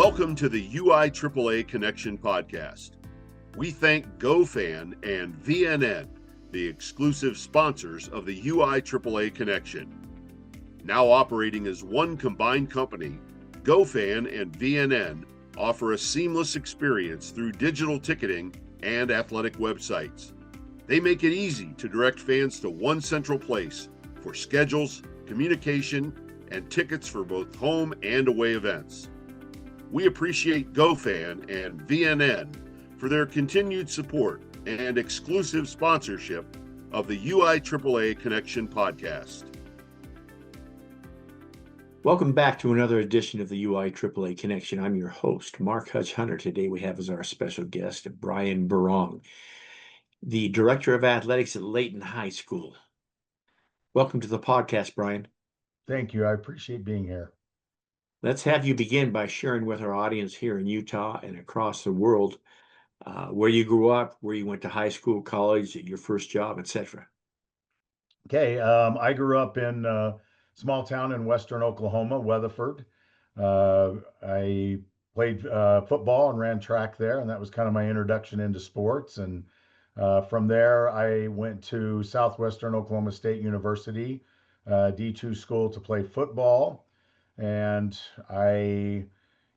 Welcome to the UIAAA Connection podcast. We thank GoFan and VNN, the exclusive sponsors of the UIAAA Connection. Now operating as one combined company, GoFan and VNN offer a seamless experience through digital ticketing and athletic websites. They make it easy to direct fans to one central place for schedules, communication, and tickets for both home and away events. We appreciate GoFan and VNN for their continued support and exclusive sponsorship of the UIAAA Connection podcast. Welcome back to another edition of the UIAAA Connection. I'm your host, Mark Hutch Hunter. Today we have as our special guest, Brian Berrong, the Director of Athletics at Layton High School. Welcome to the podcast, Brian. Thank you. I appreciate being here. Let's have you begin by sharing with our audience here in Utah and across the world where you grew up, where you went to high school, college, your first job, etc. Okay. I grew up in a small town in Western Oklahoma, Weatherford. I played football and ran track there, and that was kind of my introduction into sports. And from there, I went to Southwestern Oklahoma State University, D2 school, to play football. And I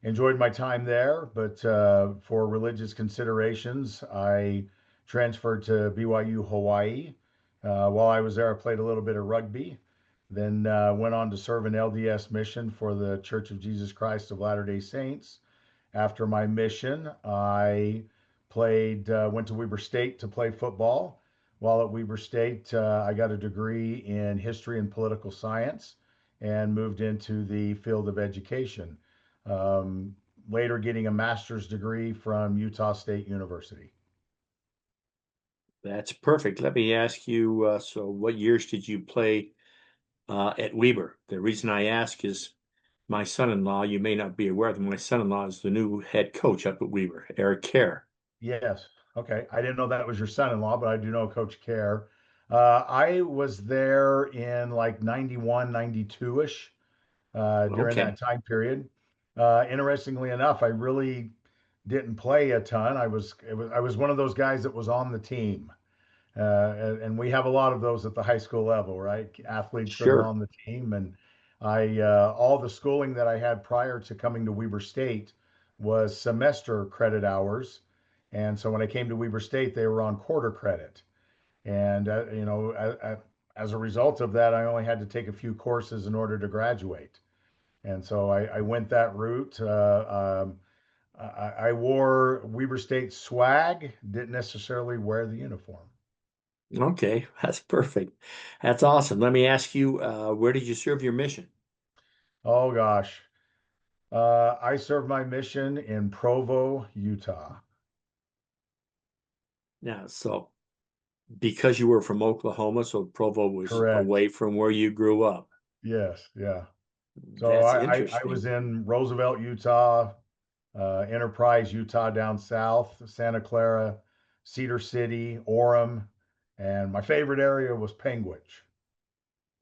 enjoyed my time there, but for religious considerations, I transferred to BYU Hawaii. While I was there, I played a little bit of rugby, then went on to serve an LDS mission for the Church of Jesus Christ of Latter-day Saints. After my mission, I went to Weber State to play football. While at Weber State, I got a degree in history and political science and moved into the field of education. Later getting a master's degree from Utah State University. That's perfect. Let me ask you, so what years did you play at Weber? The reason I ask is my son-in-law, you may not be aware that my son-in-law is the new head coach up at Weber, Eric Kerr. Yes. Okay. I didn't know that was your son-in-law, but I do know Coach Kerr. I was there in like 91, 92-ish during that time period. Interestingly enough, I really didn't play a ton. I was one of those guys that was on the team. And we have a lot of those at the high school level, right? Athletes that are on the team. And all the schooling that I had prior to coming to Weber State was semester credit hours. And so when I came to Weber State, they were on quarter credit. And, as a result of that, I only had to take a few courses in order to graduate. And so I went that route. I wore Weber State swag, didn't necessarily wear the uniform. Okay, that's perfect. That's awesome. Let me ask you, where did you serve your mission? Oh, gosh. I served my mission in Provo, Utah. Yeah, so because you were from Oklahoma, so Provo was Correct. Away from where you grew up. Yes, yeah. So That's I was in Roosevelt, Utah, Enterprise, Utah down south, Santa Clara, Cedar City, Orem, and my favorite area was Panguitch.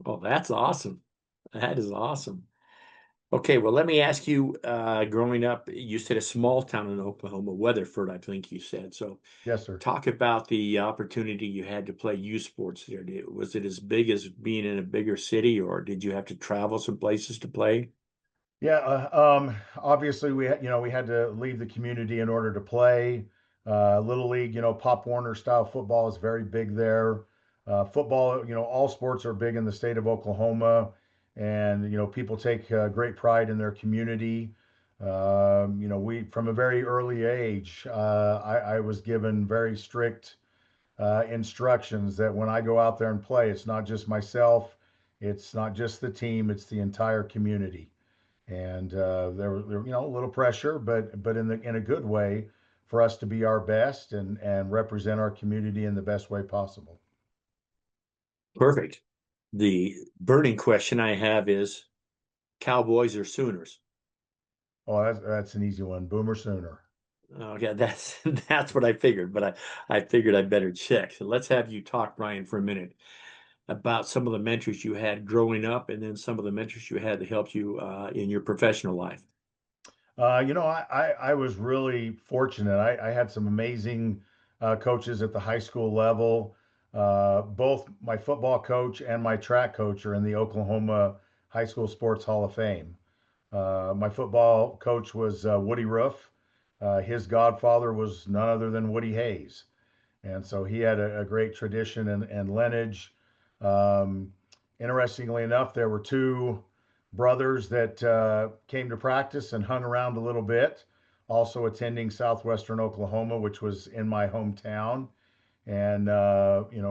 Oh, that's awesome. That is awesome. Okay, well, let me ask you, growing up, you said a small town in Oklahoma, Weatherford, I think you said. So Yes, sir. talk about the opportunity you had to play youth sports there. Was it as big as being in a bigger city, or did you have to travel some places to play? Yeah, obviously we had to leave the community in order to play. Little League, Pop Warner style football is very big there. Football, all sports are big in the state of Oklahoma, and people take great pride in their community. We from a very early age, I was given very strict instructions that when I go out there and play, it's not just myself, it's not just the team, it's the entire community. And there was a little pressure, but in a good way for us to be our best and represent our community in the best way possible. Perfect. The burning question I have is Cowboys or Sooners? Oh, that's an easy one. Boomer Sooner. Okay, that's what I figured, but I figured I'd better check. So let's have you talk, Brian, for a minute about some of the mentors you had growing up and then some of the mentors you had that helped you in your professional life. I was really fortunate. I had some amazing coaches at the high school level. Both my football coach and my track coach are in the Oklahoma High School Sports Hall of Fame. My football coach was Woody Roof. His godfather was none other than Woody Hayes. And so he had a great tradition and lineage. Um, Interestingly enough, there were two brothers that came to practice and hung around a little bit, also attending Southwestern Oklahoma, which was in my hometown. And,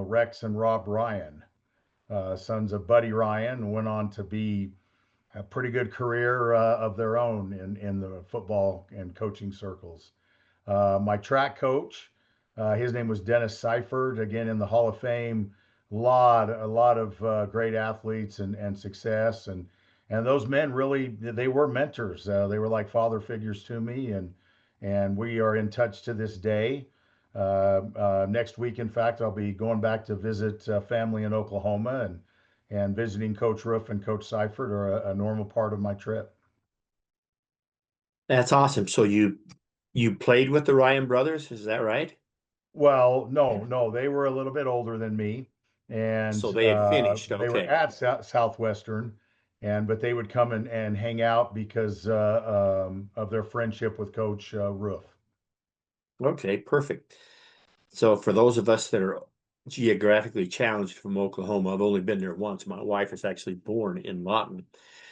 Rex and Rob Ryan, sons of Buddy Ryan, went on to be a pretty good career of their own in the football and coaching circles. My track coach, his name was Dennis Seifert, again in the Hall of Fame. A lot of great athletes and success, and those men really they were mentors. They were like father figures to me, and we are in touch to this day. Next week, in fact, I'll be going back to visit family in Oklahoma, and visiting Coach Roof and Coach Seifert are a normal part of my trip. That's awesome. So you played with the Ryan brothers, is that right? Well, no, they were a little bit older than me, and So they had finished. they were Okay. at Southwestern, but they would come and hang out because of their friendship with Coach Roof. Okay, perfect. So for those of us that are geographically challenged from Oklahoma, I've only been there once. My wife is actually born in Lawton.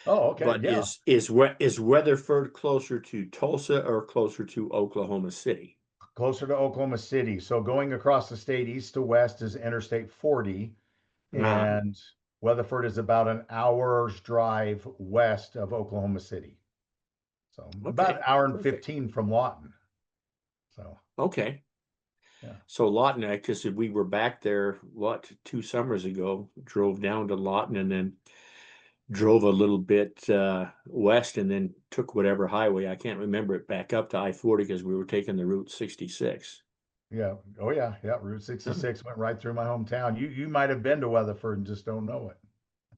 Oh, okay, But yeah, is Weatherford closer to Tulsa or closer to Oklahoma City? closer to Oklahoma City. So going across the state east to west is Interstate 40, Ah, and Weatherford is about an hour's drive west of Oklahoma City. So about an okay, hour and perfect. 15 from Lawton. So Okay. yeah. So Lawton, because we were back there, what, 2 summers ago, drove down to Lawton and then drove a little bit west and then took whatever highway. I can't remember it back up to I-40 because we were taking the Route 66. Yeah. Oh yeah. Yeah. Route Oh, 66 went right through my hometown. You might have been to Weatherford and just don't know it.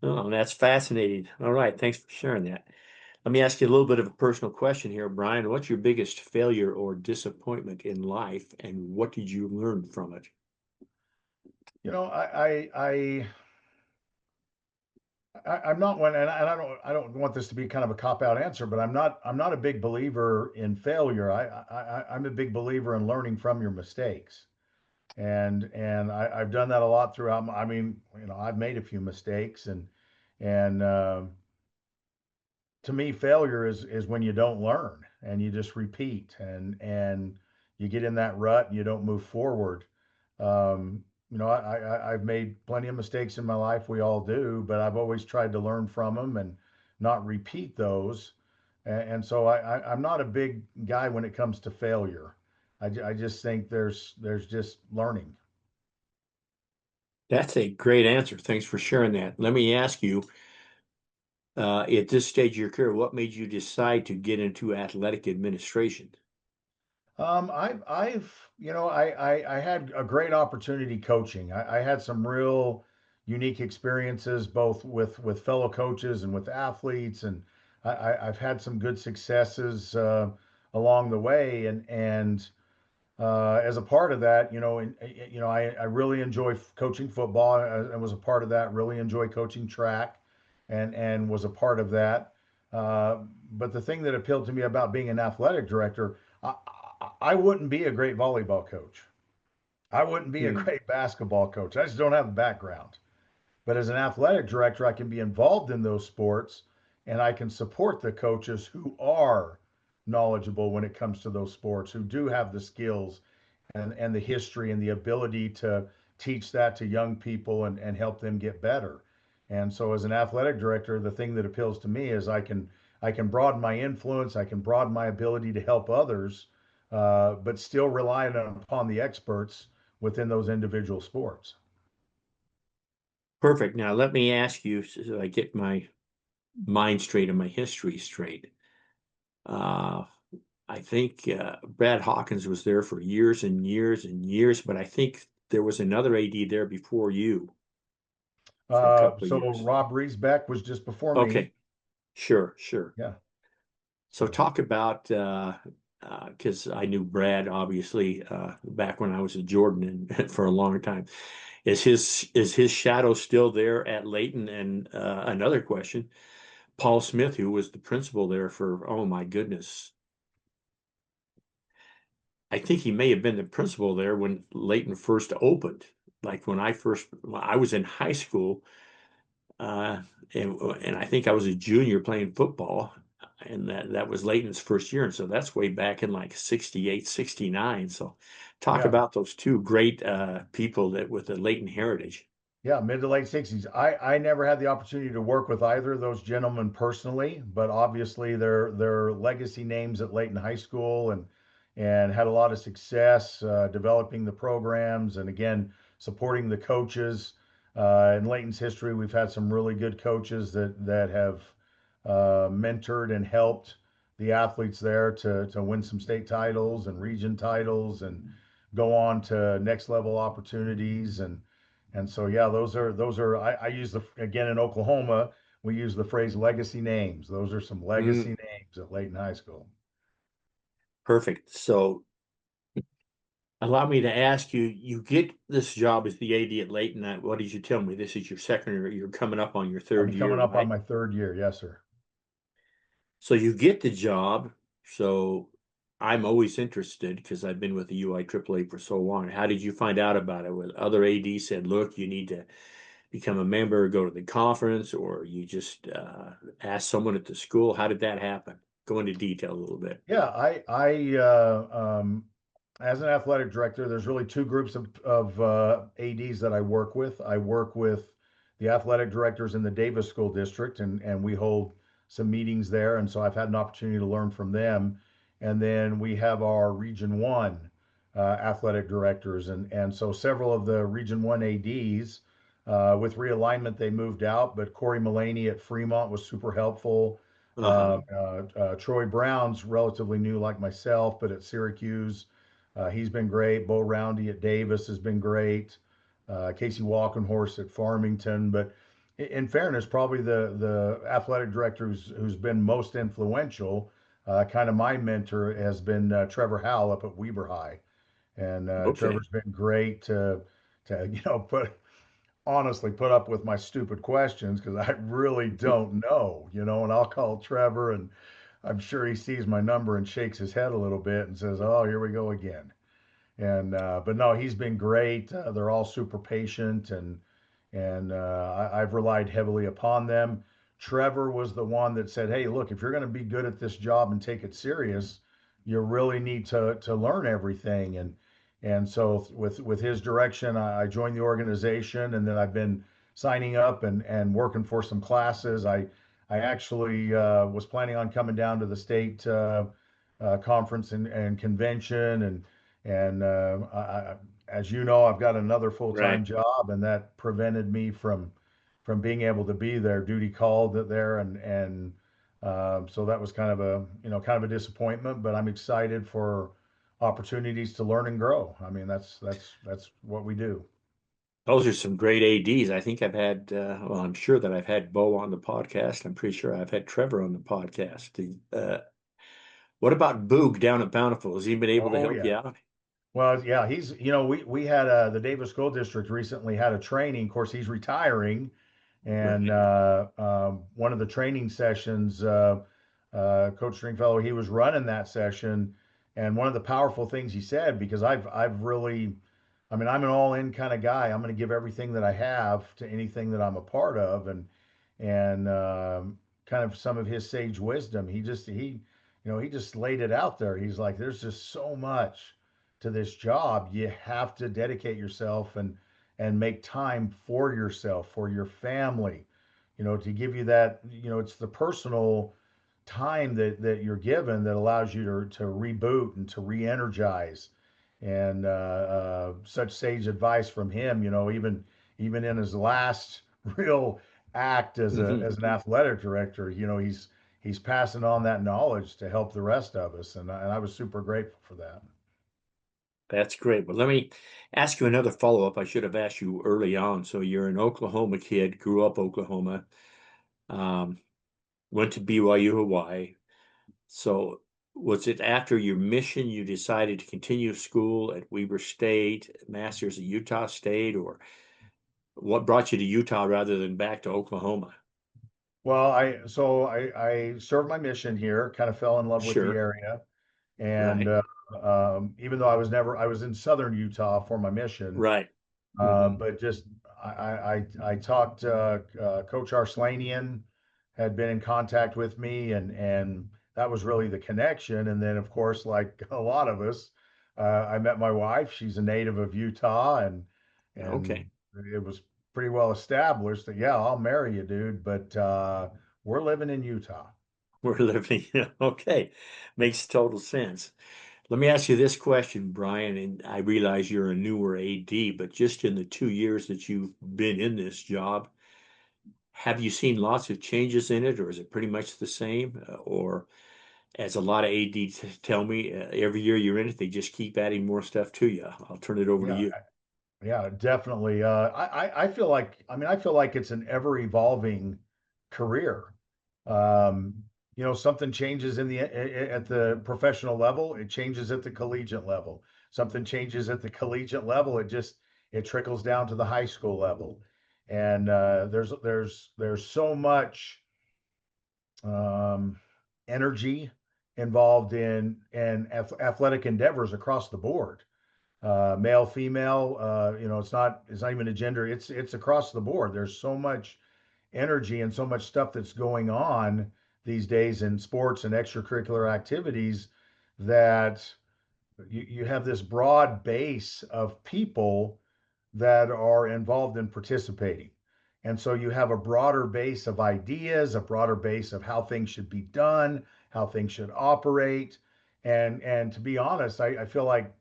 oh, that's fascinating. All right, thanks for sharing that. Let me ask you a little bit of a personal question here, Brian. What's your biggest failure or disappointment in life, and what did you learn from it? You know, I'm not one, and I don't want this to be kind of a cop out answer, but I'm not a big believer in failure. I'm a big believer in learning from your mistakes, and I've done that a lot throughout. I mean, I've made a few mistakes, and to me, failure is when you don't learn and you just repeat and you get in that rut and you don't move forward. I've made plenty of mistakes in my life. We all do, but I've always tried to learn from them and not repeat those. And so I'm not a big guy when it comes to failure. I just think there's just learning. That's a great answer. Thanks for sharing that. Let me ask you, at this stage of your career, what made you decide to get into athletic administration? I had a great opportunity coaching. I had some real unique experiences, both with fellow coaches and with athletes, and I've had some good successes along the way. And as a part of that, I really enjoy coaching football. I was a part of that. Really enjoy coaching track, and was a part of that. But the thing that appealed to me about being an athletic director, I wouldn't be a great volleyball coach. I wouldn't be a Hmm. great basketball coach. I just don't have the background. But as an athletic director, I can be involved in those sports, and I can support the coaches who are knowledgeable when it comes to those sports, who do have the skills and the history and the ability to teach that to young people and help them get better. And so as an athletic director, the thing that appeals to me is I can broaden my influence, I can broaden my ability to help others, but still relying upon the experts within those individual sports. Perfect. Now, let me ask you so I get my mind straight and my history straight. Uh, I think Brad Hawkins was there for years and years and years, but I think there was another AD there before you for a couple of So years. Rob Riesbeck was just before me. Okay, sure, sure. Yeah. So talk about because I knew Brad obviously back when I was at Jordan and for a long time. Is his shadow still there at Layton? And another question, Paul Smith, who was the principal there for, oh my goodness, I think he may have been the principal there when Layton first opened. Like when I was in high school, uh, and I think I was a junior playing football, and that was Layton's first year, and so that's way back in like 68, 69. So talk Yeah. about those two great people that with the Layton heritage. Yeah, mid to late 60s. I never had the opportunity to work with either of those gentlemen personally, but obviously they're legacy names at Layton High School and had a lot of success developing the programs and again supporting the coaches. In Layton's history, we've had some really good coaches that have mentored and helped the athletes there to win some state titles and region titles and go on to next level opportunities and so, yeah, those are I use the again in Oklahoma, we use the phrase legacy names. Those are some legacy Mm, names at Layton High School. perfect. So allow me to ask you, you get this job as the AD at Layton. What did you tell me? This is your second year. You're coming up on your I'll third be year, coming up on right? my third year. Yes, sir. So you get the job. So I'm always interested because I've been with the UIAAA for so long. How did you find out about it? When other AD said, look, you need to become a member, go to the conference, or you just ask someone at the school? How did that happen? Go into detail a little bit. Yeah, as an athletic director, there's really two groups of ADs that I work with. I work with the athletic directors in the Davis School District, and we hold some meetings there. And so I've had an opportunity to learn from them. And then we have our Region One athletic directors, and so several of the Region One ADs. With realignment, they moved out, but Corey Mullaney at Fremont was super helpful. Uh-huh. Troy Brown's relatively new, like myself, but at Syracuse, he's been great. Bo Roundy at Davis has been great. Casey Walkenhorst at Farmington. But in fairness, probably the athletic director who's been most influential, kind of my mentor, has been Trevor Howell up at Weber High. And Okay. Trevor's been great to put honestly put up with my stupid questions because I really don't know, and I'll call Trevor and I'm sure he sees my number and shakes his head a little bit and says, "Oh, here we go again." And but no, he's been great. They're all super patient and I've relied heavily upon them. Trevor was the one that said, "Hey, look, if you're going to be good at this job and take it serious, you really need to learn everything." And so with his direction, I joined the organization, and then I've been signing up and working for some classes. I actually was planning on coming down to the state conference and convention and as you know, I've got another Right. full-time job, and that prevented me from being able to be there. Duty called it there, and so that was kind of a disappointment. But I'm excited for opportunities to learn and grow. I mean, that's what we do. Those are some great ADs. I think I've had, well, I'm sure that I've had Bo on the podcast. I'm pretty sure I've had Trevor on the podcast. What about Boog down at Bountiful? Has he been able to Oh help you yeah. out? Well, yeah, we had the Davis School District recently had a training. Of course, he's retiring, and Right. one of the training sessions, Coach Stringfellow, he was running that session, and one of the powerful things he said, because I've really, I mean, I'm an all-in kind of guy. I'm going to give everything that I have to anything that I'm a part of, and kind of some of his sage wisdom. He just laid it out there. He's like, there's just so much to this job. You have to dedicate yourself and make time for yourself, for your family, to give you that, it's the personal time that you're given that allows you to reboot and to re-energize. And such sage advice from him, even in his last real act as a Hmm. as an athletic director, he's passing on that knowledge to help the rest of us, and I was super grateful for that. That's great. Well, let me ask you another follow-up. I should have asked you early on. So you're an Oklahoma kid, grew up Oklahoma, um, went to BYU Hawaii. So was it after your mission you decided to continue school at Weber State, master's at Utah State, or what brought you to Utah rather than back to Oklahoma? Well, I served my mission here, kind of fell in love with the Sure, area. And right, even though I was in southern Utah for my mission, right. Hmm. but just I talked, Coach Arslanian had been in contact with me, and that was really the connection. And then, of course, like a lot of us, I met my wife. She's a native of Utah, and Okay, it was pretty well established that, yeah, I'll marry you, dude. But we're living in Utah. we're living. Okay, makes total sense. Let me ask you this question, Brian, and I realize you're a newer AD, but just in the 2 years that you've been in this job, have you seen lots of changes in it, or is it pretty much the same? Or as a lot of ADs tell me, every year you're in it, they just keep adding more stuff to you. I'll turn it over to Yeah, you. yeah, definitely. I feel like, I feel like it's an ever evolving career. Something changes at the professional level, it changes at the collegiate level. Something changes at the collegiate level, it trickles down to the high school level. And there's so much um, energy involved in athletic endeavors across the board, male, female. It's not even a gender. It's across the board. There's so much energy and so much stuff that's going on these days in sports and extracurricular activities that you have this broad base of people that are involved in participating. And so you have a broader base of ideas, a broader base of how things should be done, how things should operate. And to be honest, I feel like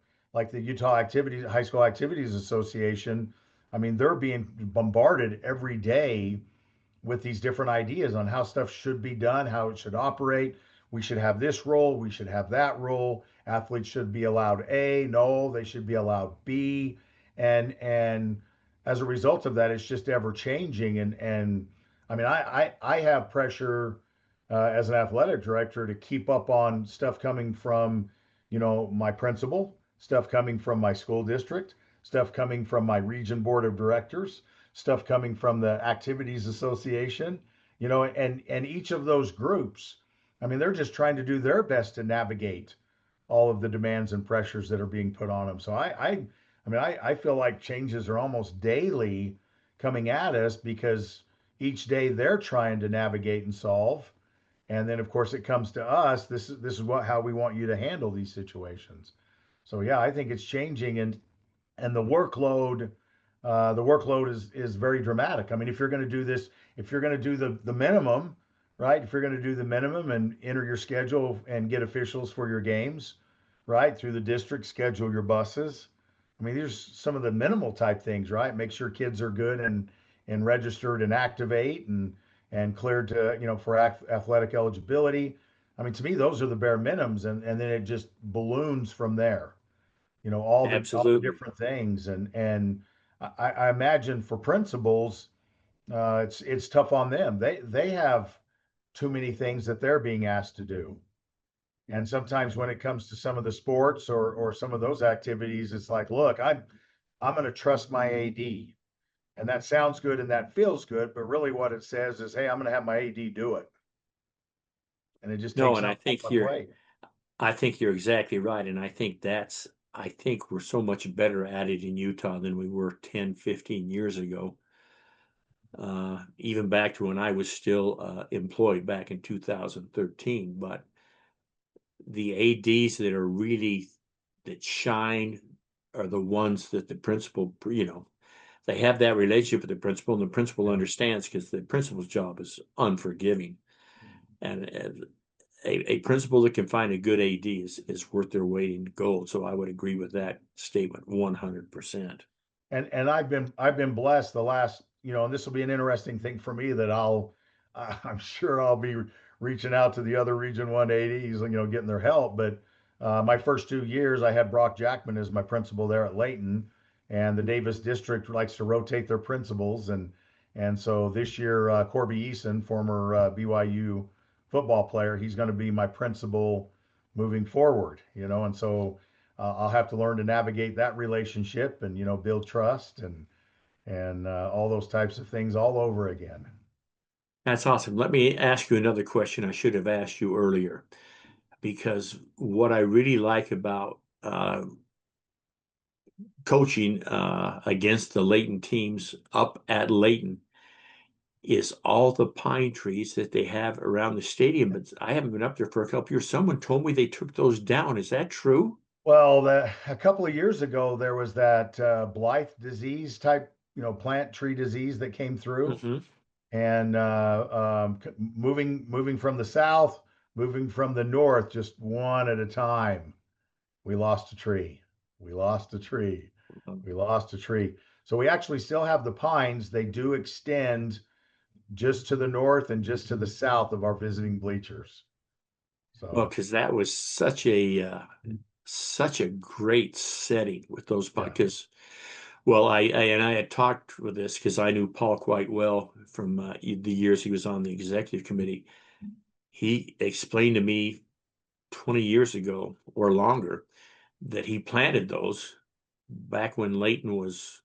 the Utah Activities High School Activities Association, I mean, they're being bombarded every day with these different ideas on how stuff should be done, how it should operate. We should have this role, we should have that role. Athletes should be allowed A, no, they should be allowed B. And as a result of that, it's just ever changing. And I mean, I have pressure as an athletic director to keep up on stuff coming from, my principal, stuff coming from my school district, stuff coming from my region board of directors, stuff coming from the activities association, and each of those groups, I mean, they're just trying to do their best to navigate all of the demands and pressures that are being put on them. So I feel like changes are almost daily coming at us because each day they're trying to navigate and solve. And then of course it comes to us. This is how we want you to handle these situations. So yeah, I think it's changing, and the workload is very dramatic. I mean, if you're going to do this, if you're going to do the minimum, right? If you're going to do the minimum and enter your schedule and get officials for your games, right? Through the district, schedule your buses. I mean, there's some of the minimal type things, right? Make sure kids are good and registered and activate and cleared to, for athletic eligibility. I mean, to me, those are the bare minimums, and then it just balloons from there. All the Absolutely. different things. And I imagine for principals, it's tough on them. They have too many things that they're being asked to do. And sometimes when it comes to some of the sports or some of those activities, it's like, look, I'm going to trust my AD. And that sounds good and that feels good, but really what it says is, hey, I'm going to have my AD do it. And it just No, takes and something off my plate. I think you're exactly right. And I think we're so much better at it in Utah than we were 10, 15 years ago. Even back to when I was still employed back in 2013. But the ADs that shine are the ones that the principal, they have that relationship with the principal, and the principal Yeah. understands because the principal's job is unforgiving. And a principal that can find a good AD is worth their weight in gold. So I would agree with that statement 100%. And I've been blessed the last, and this will be an interesting thing for me that I'm sure I'll be reaching out to the other Region 180s, getting their help. But my first 2 years, I had Brock Jackman as my principal there at Layton, and the Davis District likes to rotate their principals, and so this year, Corby Eason, former BYU football player. He's going to be my principal moving forward, and so I'll have to learn to navigate that relationship and, build trust and all those types of things all over again. That's awesome. Let me ask you another question I should have asked you earlier, because what I really like about coaching against the Layton teams up at Layton is all the pine trees that they have around the stadium. But I haven't been up there for a couple years. Someone told me they took those down. Is that true? Well, a couple of years ago, there was that Blythe disease type, plant tree disease that came through. Hmm. And moving from the south, moving from the north, just one at a time, we lost a tree. We lost a tree. We lost a tree. So we actually still have the pines. They do extend just to the north and just to the south of our visiting bleachers. Well, So because that was such a great setting with those yeah, because well, I had talked with this because I knew Paul quite well from the years he was on the executive committee. He explained to me 20 years ago or longer that he planted those back when Layton was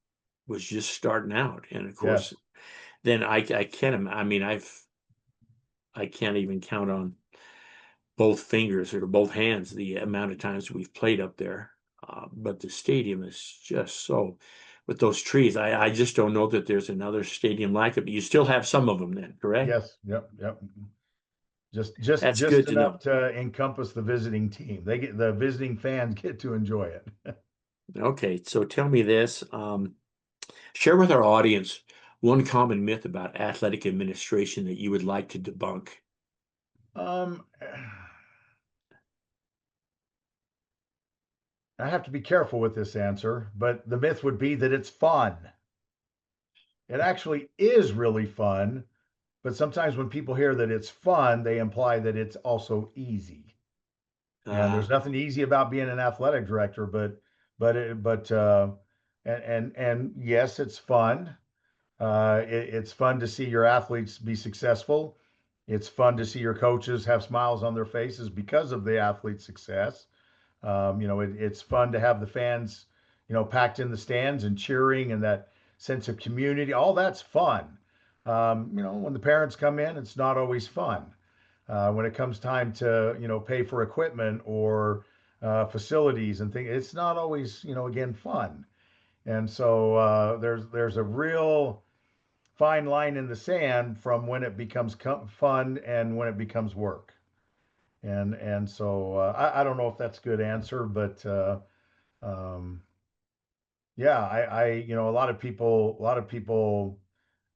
just starting out, and of course, yes, then I can't. I mean, I can't even count on both fingers or both hands the amount of times we've played up there. But the stadium is just so, with those trees, I just don't know that there's another stadium like it. But you still have some of them then, correct? yes, yep, yep. Just That's just good to enough know. to encompass the visiting team. The visiting fans get to enjoy it. Okay, so tell me this. Share with our audience one common myth about athletic administration that you would like to debunk. Um, I have to be careful with this answer, but the myth would be that it's fun. It actually is really fun, but sometimes when people hear that it's fun, they imply that it's also easy. And Uh, there's nothing easy about being an athletic director, but and yes, it's fun. It's fun to see your athletes be successful. It's fun to see your coaches have smiles on their faces because of the athlete's success. It's fun to have the fans, packed in the stands and cheering and that sense of community. All that's fun. When the parents come in, it's not always fun. When it comes time to, pay for equipment or facilities and things, it's not always, again, fun. And so there's a real fine line in the sand from when it becomes fun and when it becomes work. And so I don't know if that's a good answer, but um, yeah, a lot of people,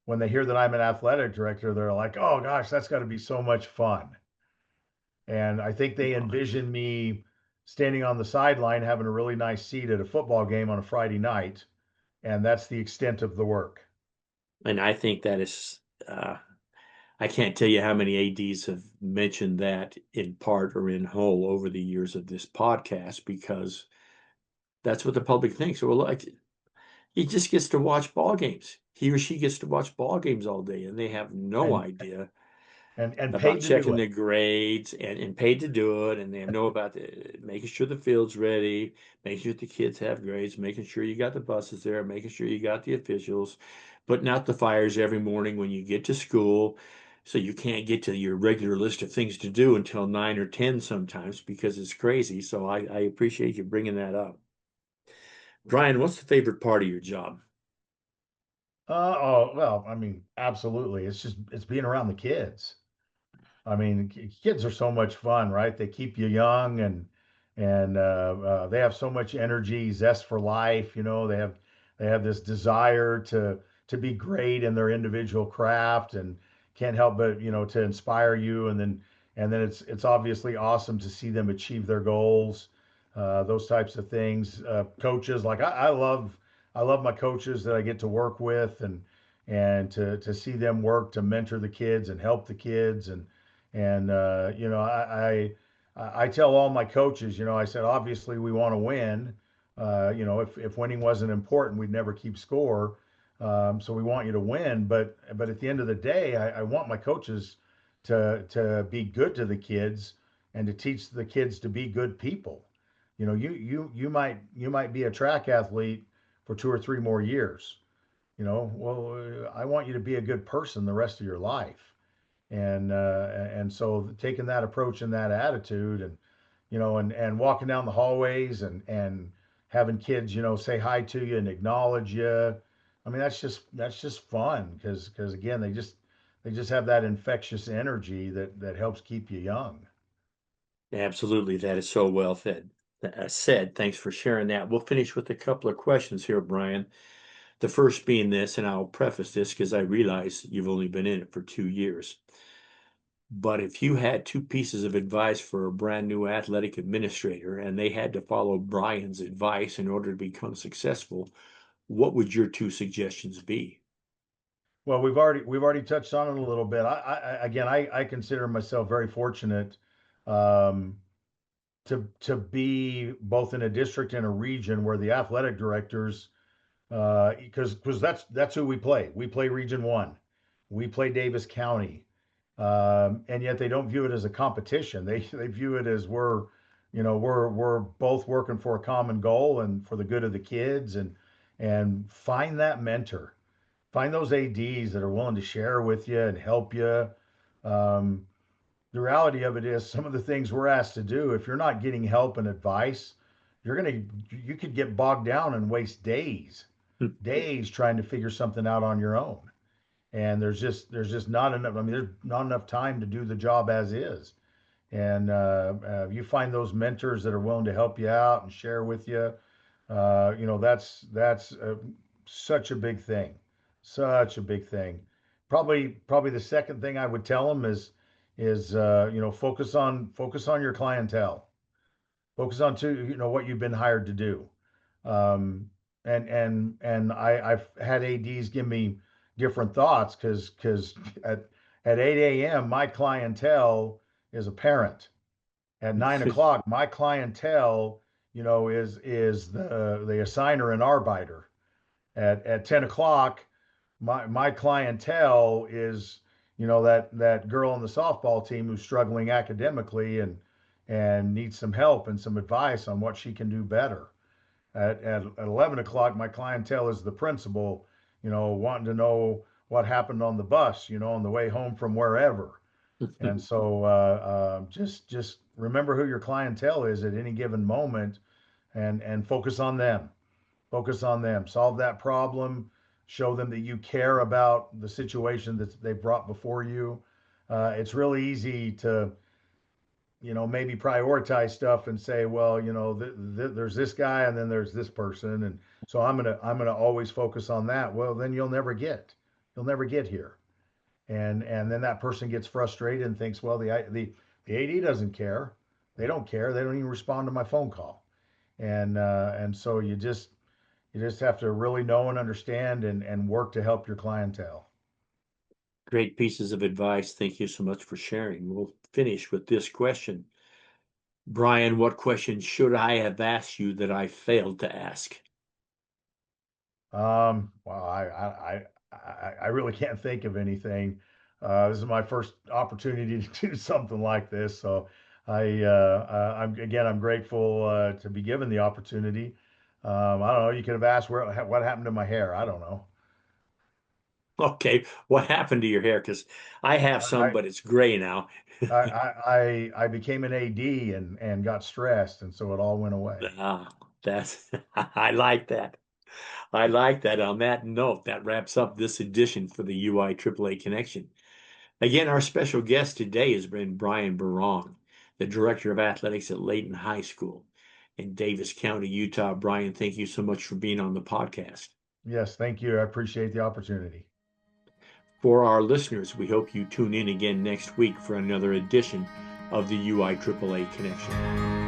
when they hear that I'm an athletic director, they're like, oh gosh, that's got to be so much fun. And I think they envision me standing on the sideline having a really nice seat at a football game on a Friday night, and that's the extent of the work. and I think that is, I can't tell you how many ADs have mentioned that in part or in whole over the years of this podcast because that's what the public thinks. Well, like he just gets to watch ball games. He or she gets to watch ball games all day, and they have no and idea and about paid to do checking it. the grades and paid to do it, and they know about making sure the field's ready, making sure the kids have grades, making sure you got the buses there, making sure you got the officials, putting out the fires every morning when you get to school. So you can't get to your regular list of things to do until 9 or 10 sometimes because it's crazy. So I appreciate you bringing that up. Brian, what's the favorite part of your job? Oh, well, I mean, absolutely. It's being around the kids. I mean, kids are so much fun, right? They keep you young and they have so much energy, zest for life. They have this desire to be great in their individual craft and can't help but to inspire you. And then it's obviously awesome to see them achieve their goals, those types of things. Coaches like I love my coaches that I get to work with and to see them work to mentor the kids and help the kids and I tell all my coaches, I said, obviously we want to win. If winning wasn't important, we'd never keep score. So we want you to win, but at the end of the day, I want my coaches to be good to the kids and to teach the kids to be good people. You know, you might be a track athlete for 2 or 3 more years. You know, well, I want you to be a good person the rest of your life. And so taking that approach and that attitude, and and walking down the hallways and having kids, say hi to you and acknowledge you. I mean, that's just fun because again, they just have that infectious energy that helps keep you young. Absolutely, that is so well said. Thanks for sharing that. We'll finish with a couple of questions here, Brian. The first being this, and I'll preface this because I realize you've only been in it for 2 years. But if you had two pieces of advice for a brand new athletic administrator and they had to follow Brian's advice in order to become successful, what would your two suggestions be? Well, we've already touched on it a little bit. Again, I consider myself very fortunate um, to be both in a district and a region where the athletic directors, because that's who we play. We play Region One, we play Davis County, and yet they don't view it as a competition. They view it as we're both working for a common goal and for the good of the kids, and find that mentor, find those ADs that are willing to share with you and help you. Um, the reality of it is some of the things we're asked to do, if you're not getting help and advice, you could get bogged down and waste days trying to figure something out on your own. And there's just not enough. I mean, there's not enough time to do the job as is. And you find those mentors that are willing to help you out and share with you. That's such a big thing, such a big thing. Probably the second thing I would tell them is focus on your clientele, focus on what you've been hired to do. Um, I've had ADs give me different thoughts because at 8 a.m. my clientele is a parent. At 9 o'clock, my clientele, is the assigner and arbiter. At 10 o'clock, my clientele is, that girl on the softball team who's struggling academically and needs some help and some advice on what she can do better. At 11 o'clock, my clientele is the principal, wanting to know what happened on the bus, on the way home from wherever. And so just remember who your clientele is at any given moment, and focus on them. Focus on them. Solve that problem. Show them that you care about the situation that they brought before you. It's really easy to maybe prioritize stuff and say, well, there's this guy and then there's this person, and so I'm gonna always focus on that. Well, then you'll never get here, and then that person gets frustrated and thinks, well, the AD doesn't care. They don't care. They don't even respond to my phone call, and so you just have to really know and understand and work to help your clientele. Great pieces of advice. Thank you so much for sharing. We'll finish with this question. Brian, what question should I have asked you that I failed to ask? Well, I really can't think of anything. This is my first opportunity to do something like this, so I'm grateful to be given the opportunity. I don't know. You could have asked what happened to my hair. I don't know. Okay, what happened to your hair? Because I have some, I but it's gray now. I became an AD and got stressed, and so it all went away. Ah, that's I like that. I like that. On that note, that wraps up this edition for the UI AAA Connection. Again, our special guest today has been Brian Berrong, the Director of Athletics at Layton High School in Davis County, Utah. Brian, thank you so much for being on the podcast. Yes, thank you. I appreciate the opportunity. For our listeners, we hope you tune in again next week for another edition of the UI AAA Connection.